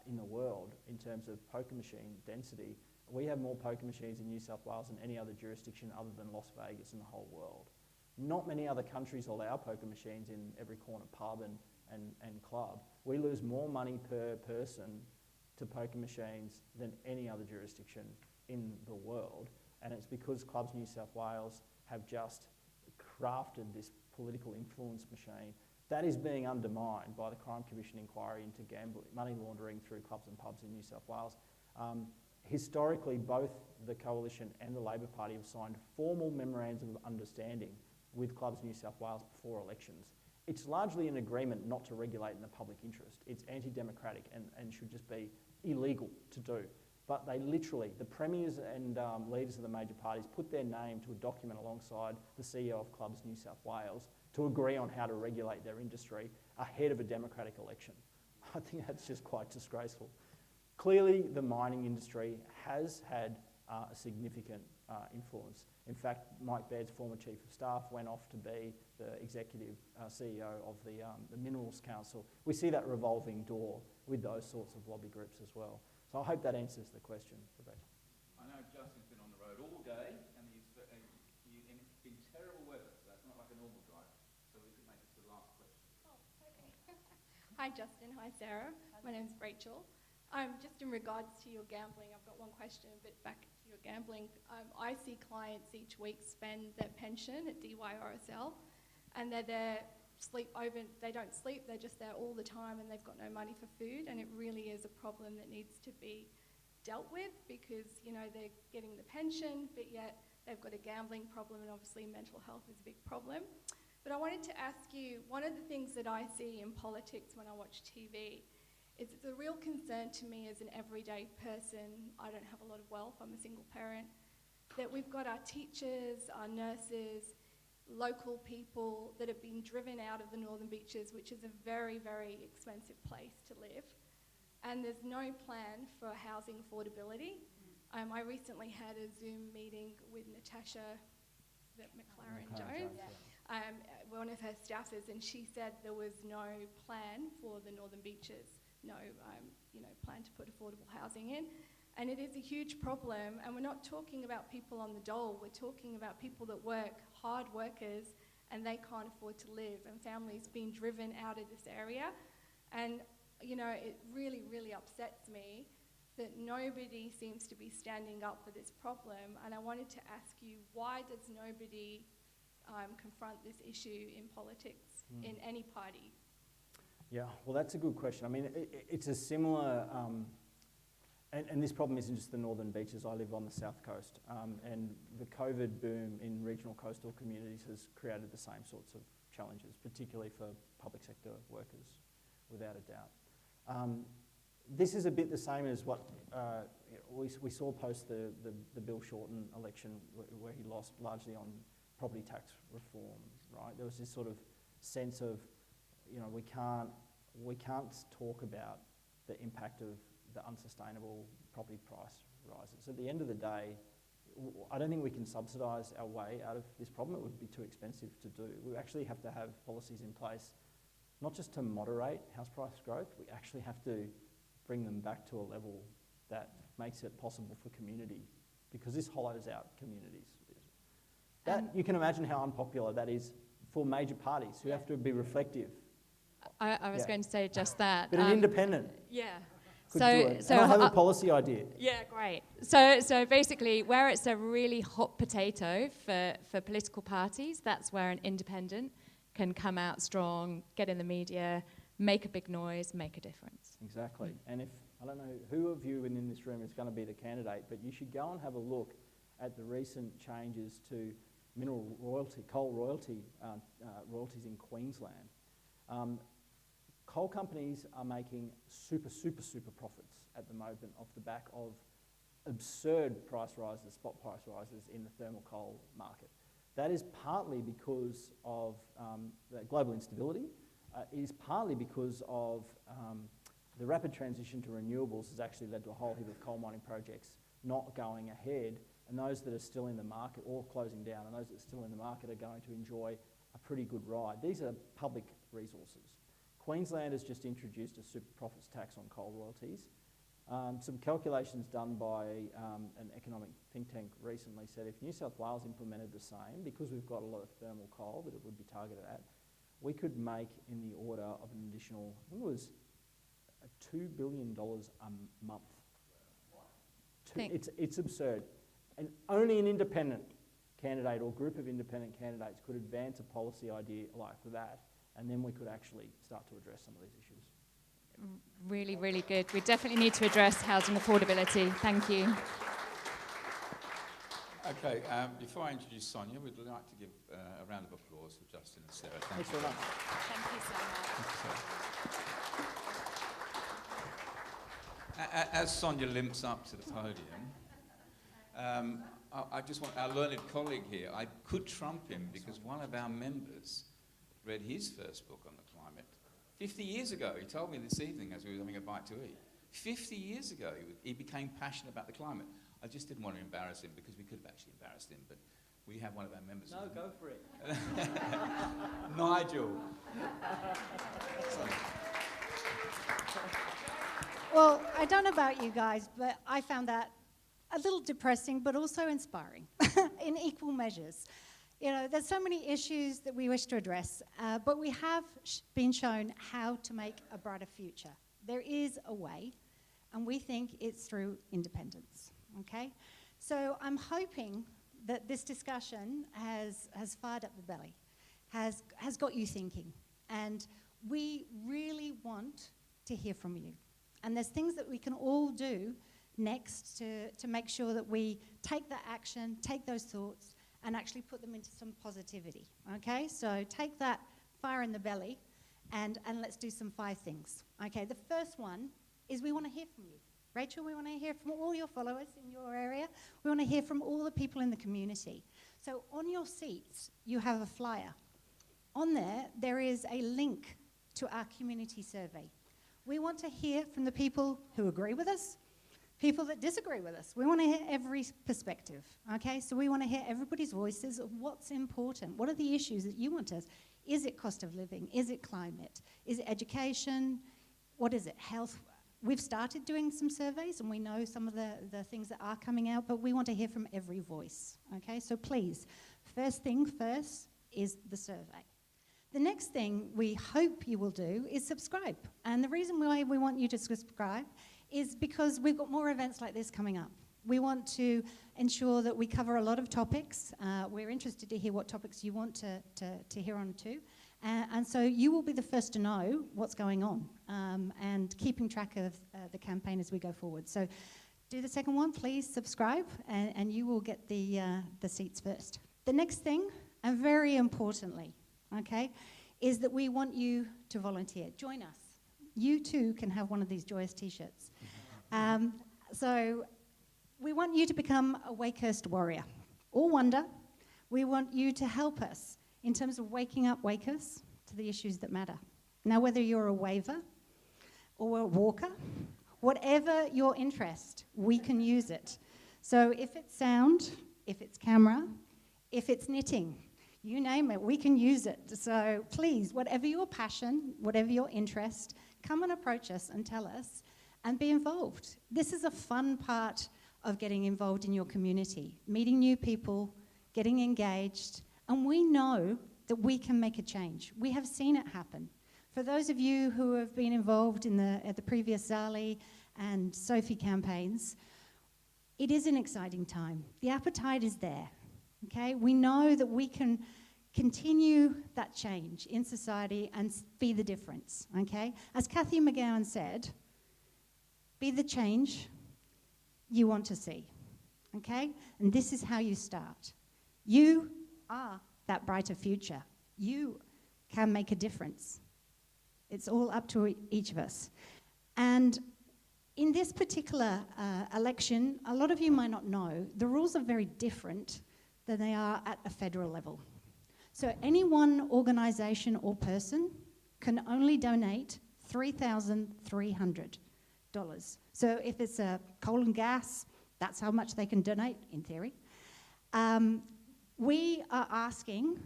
in the world in terms of poker machine density. We have more poker machines in New South Wales than any other jurisdiction other than Las Vegas in the whole world. Not many other countries allow poker machines in every corner pub and club. We lose more money per person to poker machines than any other jurisdiction in the world, and it's because Clubs New South Wales have just crafted this political influence machine that is being undermined by the Crime Commission inquiry into money laundering through clubs and pubs in New South Wales. Historically, both the Coalition and the Labor Party have signed formal memorandums of understanding with Clubs New South Wales before elections. It's largely an agreement not to regulate in the public interest. It's anti-democratic and should just be illegal to do. But they literally, the premiers and leaders of the major parties, put their name to a document alongside the CEO of Clubs New South Wales to agree on how to regulate their industry ahead of a democratic election. I think that's just quite disgraceful. Clearly, the mining industry has had a significant influence. In fact, Mike Baird's former Chief of Staff went off to be the Executive CEO of the Minerals Council. We see that revolving door with those sorts of lobby groups as well. So I hope that answers the question, Rebecca. I know Justin's been on the road all day, and it's been terrible weather, so that's not like a normal drive. So we can make it to the last question. Oh, okay. Hi, Justin. Hi, Sarah. My name's Rachel. Just in regards to your gambling, I've got one question, but back to your gambling. I see clients each week spend their pension at DYRSL, and they're there, they don't sleep, they're just there all the time, and they've got no money for food, and it really is a problem that needs to be dealt with, because they're getting the pension, but yet they've got a gambling problem, and obviously mental health is a big problem. But I wanted to ask you, one of the things that I see in politics when I watch TV is it's a real concern to me as an everyday person. I don't have a lot of wealth, I'm a single parent, that we've got our teachers, our nurses, local people that have been driven out of the Northern Beaches, which is a very, very expensive place to live. And there's no plan for housing affordability. I recently had a Zoom meeting with Natasha McLaren-Jones, one of her staffers, and she said there was no plan for the Northern Beaches, no plan to put affordable housing in. And it is a huge problem, and we're not talking about people on the dole, we're talking about people that work, hard workers, and they can't afford to live, and families being driven out of this area. And, you know, it really, really upsets me that nobody seems to be standing up for this problem. And I wanted to ask you, why does nobody confront this issue in politics, in any party? Yeah, well, that's a good question. I mean, it's a similar, and this problem isn't just the northern beaches. I live on the south coast, and the COVID boom in regional coastal communities has created the same sorts of challenges, particularly for public sector workers, without a doubt. This is a bit the same as what we saw post the Bill Shorten election, where he lost largely on property tax reform, right? There was this sort of sense of, you know, we can't talk about the impact of the unsustainable property price rises. At the end of the day, I don't think we can subsidise our way out of this problem. It would be too expensive to do. We actually have to have policies in place, not just to moderate house price growth, we actually have to bring them back to a level that makes it possible for community, because this hollows out communities. That, you can imagine how unpopular that is for major parties who have to be reflective. I was going to say just that. But an independent Yeah. could do it. And I have a policy idea. Yeah, great. So basically, where it's a really hot potato for political parties, that's where an independent can come out strong, get in the media, make a big noise, make a difference. Exactly. And if, I don't know who of you in this room is going to be the candidate, but you should go and have a look at the recent changes to mineral royalty, coal royalty, royalties in Queensland. Coal companies are making super profits at the moment off the back of absurd price rises, spot price rises in the thermal coal market. That is partly because of the global instability. It is partly because of the rapid transition to renewables has actually led to a whole heap of coal mining projects not going ahead, and those that are still in the market or closing down, and those that are still in the market are going to enjoy a pretty good ride. These are public resources. Queensland has just introduced a super profits tax on coal royalties. Some calculations done by an economic think tank recently said if New South Wales implemented the same, because we've got a lot of thermal coal that it would be targeted at, we could make in the order of an additional, I think it was $2 billion a month. It's absurd. And only an independent candidate or group of independent candidates could advance a policy idea like that, and then we could actually start to address some of these issues. Really, really good. We definitely need to address housing affordability. Thank you. Okay, before I introduce Sonia, we'd like to give a round of applause for Justin and Sarah. Thanks very much. Thank you so much. As Sonia limps up to the podium, I just want our learned colleague here, I could trump him because one of our members read his first book on the climate 50 years ago. He told me this evening as we were having a bite to eat. 50 years ago, he became passionate about the climate. I just didn't want to embarrass him because we could have actually embarrassed him, but we have one of our members. No, go for it. Nigel. Well, I don't know about you guys, but I found that a little depressing, but also inspiring in equal measures. You know, there's so many issues that we wish to address, but we have been shown how to make a brighter future. There is a way, and we think it's through independence, okay? So I'm hoping that this discussion has fired up the belly, has got you thinking, and we really want to hear from you. And there's things that we can all do next to make sure that we take that action, take those thoughts, and actually put them into some positivity, okay? So take that fire in the belly and let's do some 5 things, okay? The first one is we want to hear from you. Rachel, we want to hear from all your followers in your area. We want to hear from all the people in the community. So on your seats, you have a flyer. On there is a link to our community survey. We want to hear from the people who agree with us, people that disagree with us. We want to hear every perspective, okay? So we want to hear everybody's voices of what's important. What are the issues that you want us? Is it cost of living? Is it climate? Is it education? What is it? Health? We've started doing some surveys and we know some of the things that are coming out, but we want to hear from every voice, okay? So please, first thing first is the survey. The next thing we hope you will do is subscribe. And the reason why we want you to subscribe is because we've got more events like this coming up. We want to ensure that we cover a lot of topics. We're interested to hear what topics you want to hear on too. And so you will be the first to know what's going on and keeping track of the campaign as we go forward. So do the second one, please subscribe, and you will get the seats first. The next thing, and very importantly, okay, is that we want you to volunteer. Join us. You too can have one of these joyous t-shirts. So we want you to become a Wakehurst warrior or wonder. We want you to help us in terms of waking up Wakehurst to the issues that matter. Now, whether you're a waver or a walker, whatever your interest, we can use it. So if it's sound, if it's camera, if it's knitting, you name it, we can use it. So please, whatever your passion, whatever your interest, come and approach us and tell us and be involved. This is a fun part of getting involved in your community, meeting new people, getting engaged, and we know that we can make a change. We have seen it happen. For those of you who have been involved in the previous Zali and Sophie campaigns, it is an exciting time. The appetite is there, okay? We know that we can continue that change in society and be the difference, okay? As Kathy McGowan said, be the change you want to see, okay? And this is how you start. You are that brighter future. You can make a difference. It's all up to each of us. And in this particular election, a lot of you might not know, the rules are very different than they are at a federal level. So any one organisation or person can only donate $3,300. So if it's a coal and gas, that's how much they can donate, in theory. We are asking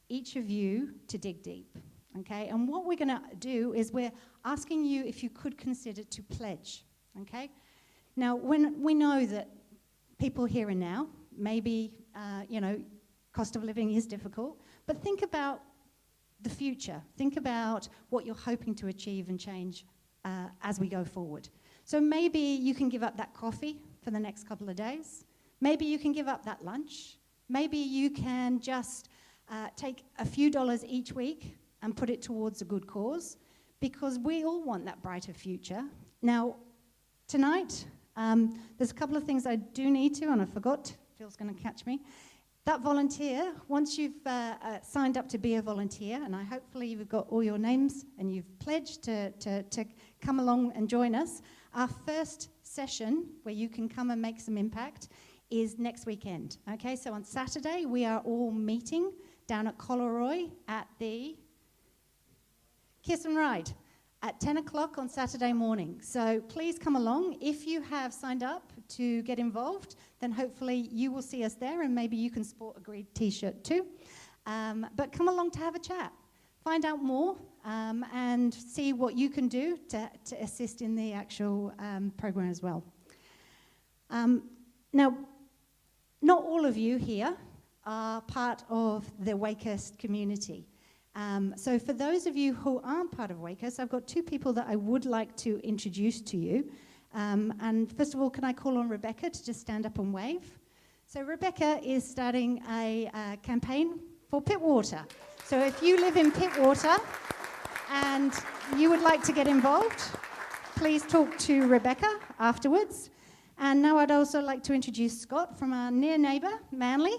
each of you to dig deep, okay? And what we're going to do is we're asking you if you could consider to pledge, okay? Now, when we know that people here and now, maybe, cost of living is difficult, but think about the future. Think about what you're hoping to achieve and change as we go forward. So maybe you can give up that coffee for the next couple of days. Maybe you can give up that lunch. Maybe you can just take a few dollars each week and put it towards a good cause, because we all want that brighter future. Now, tonight, there's a couple of things I do need to, and I forgot, Phil's going to catch me. That volunteer, once you've signed up to be a volunteer, and hopefully you've got all your names and you've pledged to come along and join us, our first session where you can come and make some impact is next weekend. Okay, so on Saturday we are all meeting down at Coleroy at the Kiss and Ride at 10 o'clock on Saturday morning. So please come along. If you have signed up to get involved, then hopefully you will see us there, and maybe you can sport a green t-shirt too. But come along to have a chat. Find out more and see what you can do to assist in the actual program as well. Now, not all of you here are part of the Wakehurst community. So for those of you who aren't part of Wakehurst, I've got two people that I would like to introduce to you. And first of all, can I call on Rebecca to just stand up and wave? So Rebecca is starting a campaign for Pittwater. So if you live in Pittwater and you would like to get involved, please talk to Rebecca afterwards. And now I'd also like to introduce Scott from our near neighbour, Manly.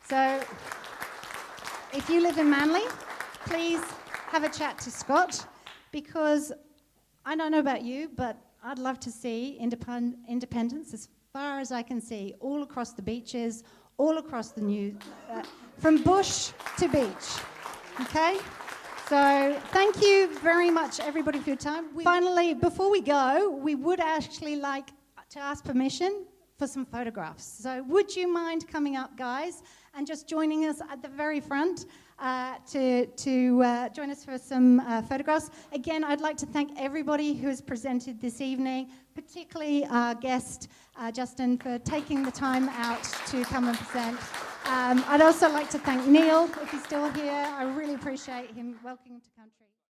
So if you live in Manly, please have a chat to Scott, because I don't know about you, but I'd love to see independence as far as I can see, all across the beaches, all across the from bush to beach, okay? So thank you very much, everybody, for your time. Finally, before we go, we would actually like to ask permission for some photographs. So would you mind coming up, guys, and just joining us at the very front to join us for some photographs? Again, I'd like to thank everybody who has presented this evening, particularly our guest, Justin, for taking the time out to come and present. I'd also like to thank Neil, if he's still here. I really appreciate him welcoming to country.